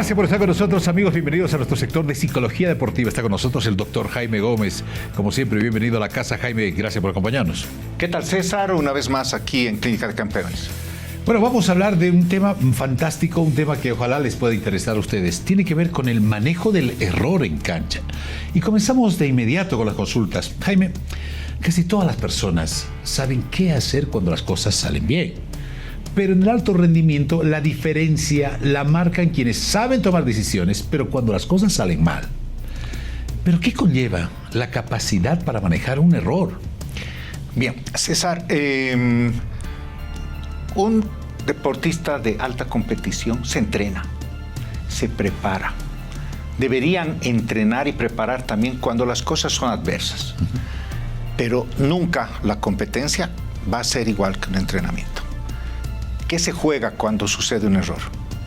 Gracias por estar con nosotros, amigos. Bienvenidos a nuestro sector de psicología deportiva. Está con nosotros el doctor Jaime Gómez. Como siempre, bienvenido a la casa, Jaime. Gracias por acompañarnos. ¿Qué tal, César? Una vez más aquí en Clínica de Campeones. Bueno, vamos a hablar de un tema fantástico, un tema que ojalá les pueda interesar a ustedes. Tiene que ver con el manejo del error en cancha. Y comenzamos de inmediato con las consultas. Jaime, casi todas las personas saben qué hacer cuando las cosas salen bien. Pero en el alto rendimiento la diferencia la marcan quienes saben tomar decisiones, pero cuando las cosas salen mal. ¿Pero qué conlleva la capacidad para manejar un error? Bien, César, un deportista de alta competición se entrena, se prepara. Deberían entrenar y preparar también cuando las cosas son adversas. Pero nunca la competencia va a ser igual que un entrenamiento. ¿Qué se juega cuando sucede un error?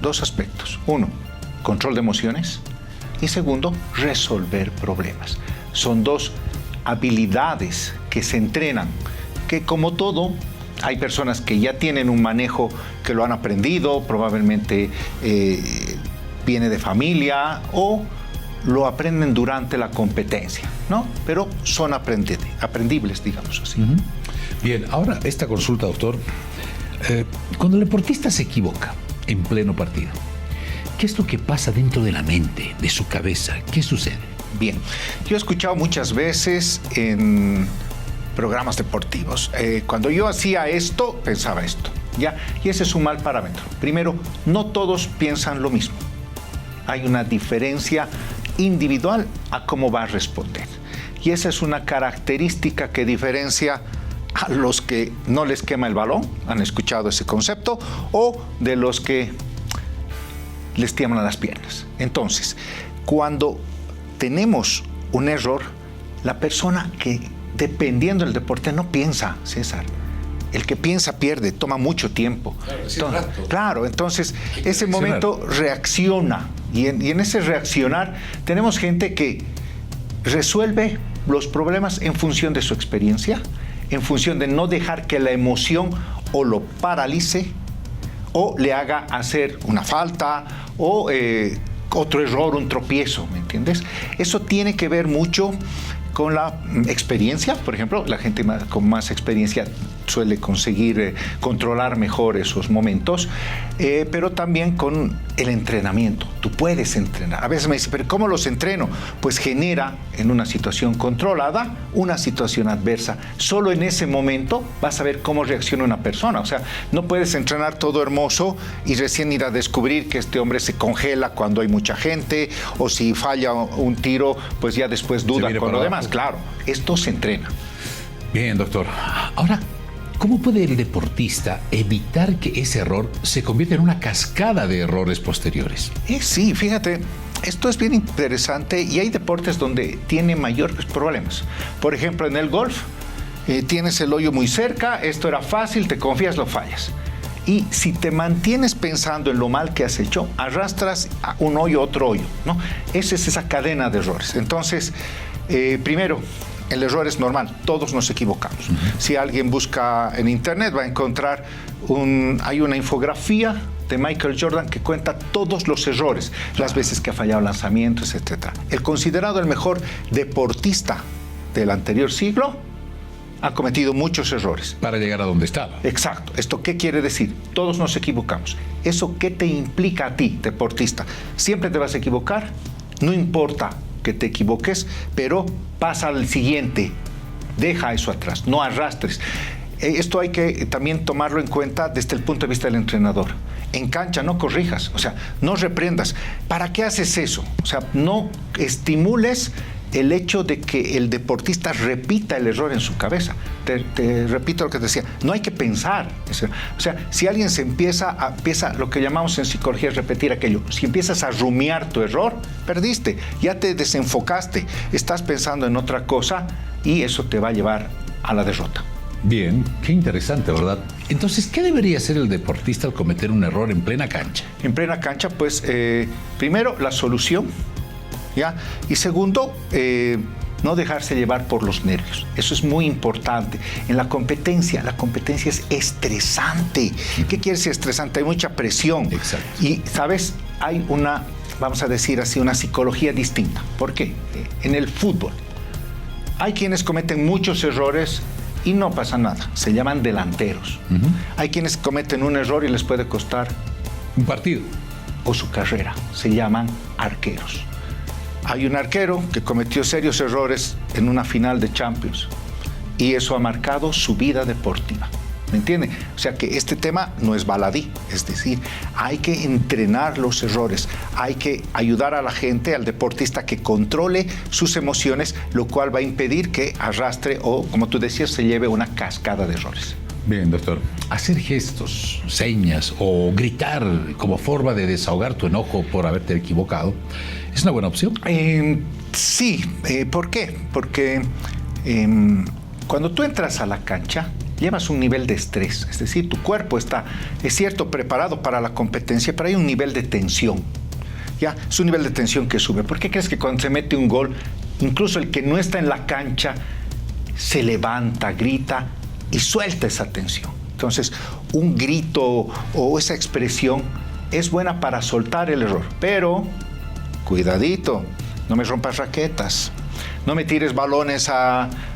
Dos aspectos. Uno, control de emociones. Y segundo, resolver problemas. Son dos habilidades que se entrenan, que como todo, hay personas que ya tienen un manejo que lo han aprendido, probablemente viene de familia o lo aprenden durante la competencia, ¿no? Pero son aprendibles, digamos así. Bien, ahora esta consulta, doctor. Cuando el deportista se equivoca en pleno partido, ¿qué es lo que pasa dentro de la mente, de su cabeza? ¿Qué sucede? Bien, yo he escuchado muchas veces en programas deportivos, cuando yo hacía esto, pensaba esto, ¿ya? Y ese es un mal parámetro. Primero, no todos piensan lo mismo. Hay una diferencia individual a cómo va a responder. Y esa es una característica que diferencia a los que no les quema el balón, han escuchado ese concepto, o de los que les tiemblan las piernas. Entonces, cuando tenemos un error, la persona que, dependiendo del deporte, no piensa, César. El que piensa pierde, toma mucho tiempo. Claro, entonces ese momento reacciona. Y en ese reaccionar tenemos gente que resuelve los problemas en función de su experiencia, en función de no dejar que la emoción o lo paralice o le haga hacer una falta o otro error, un tropiezo, ¿me entiendes? Eso tiene que ver mucho con la experiencia. Por ejemplo, la gente con más experiencia suele conseguir controlar mejor esos momentos, pero también con el entrenamiento. Tú puedes entrenar. A veces me dicen, ¿pero cómo los entreno? Pues genera en una situación controlada una situación adversa. Solo en ese momento vas a ver cómo reacciona una persona. O sea, no puedes entrenar todo hermoso y recién ir a descubrir que este hombre se congela cuando hay mucha gente, o si falla un tiro, pues ya después duda con lo demás. Claro, esto se entrena. Bien, doctor. Ahora, ¿cómo puede el deportista evitar que ese error se convierta en una cascada de errores posteriores? Sí, fíjate, esto es bien interesante y hay deportes donde tiene mayores problemas. Por ejemplo, en el golf, tienes el hoyo muy cerca, esto era fácil, te confías, lo fallas. Y si te mantienes pensando en lo mal que has hecho, arrastras a un hoyo, otro hoyo, ¿no? Esa es esa cadena de errores. Entonces, primero, el error es normal, todos nos equivocamos. Si alguien busca en internet va a encontrar hay una infografía de Michael Jordan que cuenta todos los errores, las veces que ha fallado lanzamientos, etc. El considerado el mejor deportista del anterior siglo ha cometido muchos errores. Para llegar a donde estaba. Exacto. ¿Esto qué quiere decir? Todos nos equivocamos. ¿Eso qué te implica a ti, deportista? Siempre te vas a equivocar, no importa que te equivoques, pero pasa al siguiente. Deja eso atrás, no arrastres. Esto hay que también tomarlo en cuenta desde el punto de vista del entrenador. En cancha no corrijas, o sea, no reprendas. ¿Para qué haces eso? O sea, no estimules el hecho de que el deportista repita el error en su cabeza. Te repito lo que te decía, no hay que pensar. O sea, si alguien empieza lo que llamamos en psicología es repetir aquello. Si empiezas a rumiar tu error, perdiste, ya te desenfocaste, estás pensando en otra cosa y eso te va a llevar a la derrota. Bien, qué interesante, ¿verdad? Entonces, ¿qué debería hacer el deportista al cometer un error en plena cancha? En plena cancha, pues, primero, la solución, ¿ya? Y segundo, no dejarse llevar por los nervios. Eso es muy importante. En la competencia es estresante. ¿Qué quiere decir estresante? Hay mucha presión. Exacto. Y, ¿sabes? Hay una vamos a decir así, una psicología distinta. ¿Por qué? En el fútbol hay quienes cometen muchos errores y no pasa nada. Se llaman delanteros. Hay quienes cometen un error y les puede costar un partido o su carrera. Se llaman arqueros. Hay un arquero que cometió serios errores en una final de Champions y eso ha marcado su vida deportiva. ¿Me entiende? O sea que este tema no es baladí, es decir, hay que entrenar los errores, hay que ayudar a la gente, al deportista, que controle sus emociones, lo cual va a impedir que arrastre o, como tú decías, se lleve una cascada de errores. Bien, doctor. Hacer gestos, señas o gritar como forma de desahogar tu enojo por haberte equivocado, ¿es una buena opción? Sí. ¿Por qué? Porque cuando tú entras a la cancha, llevas un nivel de estrés, es decir, tu cuerpo está, es cierto, preparado para la competencia, pero hay un nivel de tensión. ¿Ya? Es un nivel de tensión que sube. ¿Por qué crees que cuando se mete un gol, incluso el que no está en la cancha, se levanta, grita y suelta esa tensión? Entonces, un grito o esa expresión es buena para soltar el error, pero cuidadito, no me rompas raquetas, no me tires balones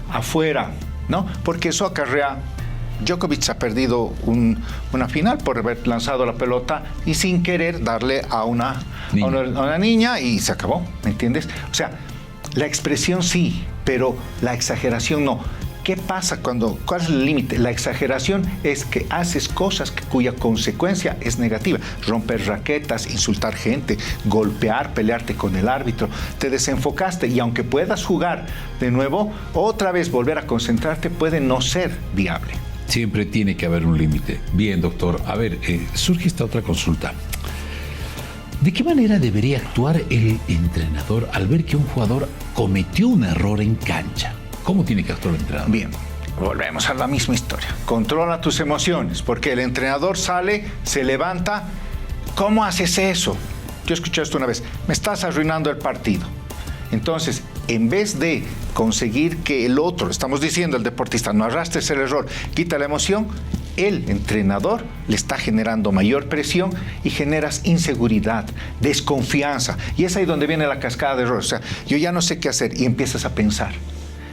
afuera, ¿no? Porque eso acarrea. Djokovic ha perdido una final por haber lanzado la pelota y sin querer darle a una niña y se acabó, ¿me entiendes? O sea, la expresión sí, pero la exageración no. ¿Qué pasa cuál es el límite? La exageración es que haces cosas cuya consecuencia es negativa. Romper raquetas, insultar gente, golpear, pelearte con el árbitro. Te desenfocaste y aunque puedas jugar de nuevo, otra vez volver a concentrarte puede no ser viable. Siempre tiene que haber un límite. Bien, doctor. A ver, surge esta otra consulta. ¿De qué manera debería actuar el entrenador al ver que un jugador cometió un error en cancha? ¿Cómo tiene que actuar el entrenador? Bien, volvemos a la misma historia. Controla tus emociones, porque el entrenador sale, se levanta. ¿Cómo haces eso? Yo escuché esto una vez. Me estás arruinando el partido. Entonces, en vez de conseguir que el otro, estamos diciendo el deportista, no arrastres el error, quita la emoción, el entrenador le está generando mayor presión y generas inseguridad, desconfianza. Y es ahí donde viene la cascada de errores. O sea, yo ya no sé qué hacer y empiezas a pensar.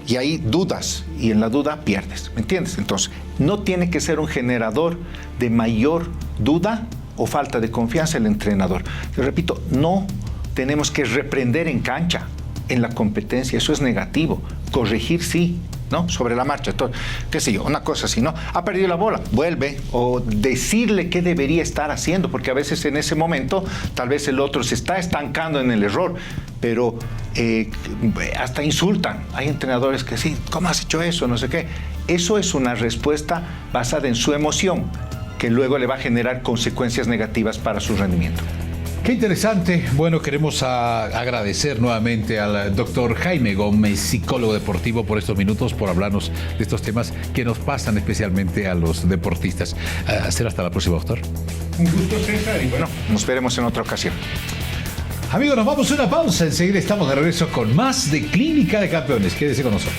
Y ahí dudas, y en la duda pierdes, ¿me entiendes? Entonces, no tiene que ser un generador de mayor duda o falta de confianza el entrenador. Te repito, no tenemos que reprender en cancha, en la competencia, eso es negativo. Corregir sí, ¿no? Sobre la marcha, todo, qué sé yo, una cosa así, ¿no? Ha perdido la bola, vuelve, o decirle qué debería estar haciendo, porque a veces en ese momento tal vez el otro se está estancando en el error, pero hasta insultan. Hay entrenadores que sí, ¿cómo has hecho eso? No sé qué. Eso es una respuesta basada en su emoción, que luego le va a generar consecuencias negativas para su rendimiento. Qué interesante. Bueno, queremos agradecer nuevamente al doctor Jaime Gómez, psicólogo deportivo, por estos minutos, por hablarnos de estos temas que nos pasan especialmente a los deportistas. Será hasta la próxima, doctor. Un gusto, César, y bueno, nos veremos en otra ocasión. Amigos, nos vamos a una pausa. Enseguida estamos de regreso con más de Clínica de Campeones. Quédese con nosotros.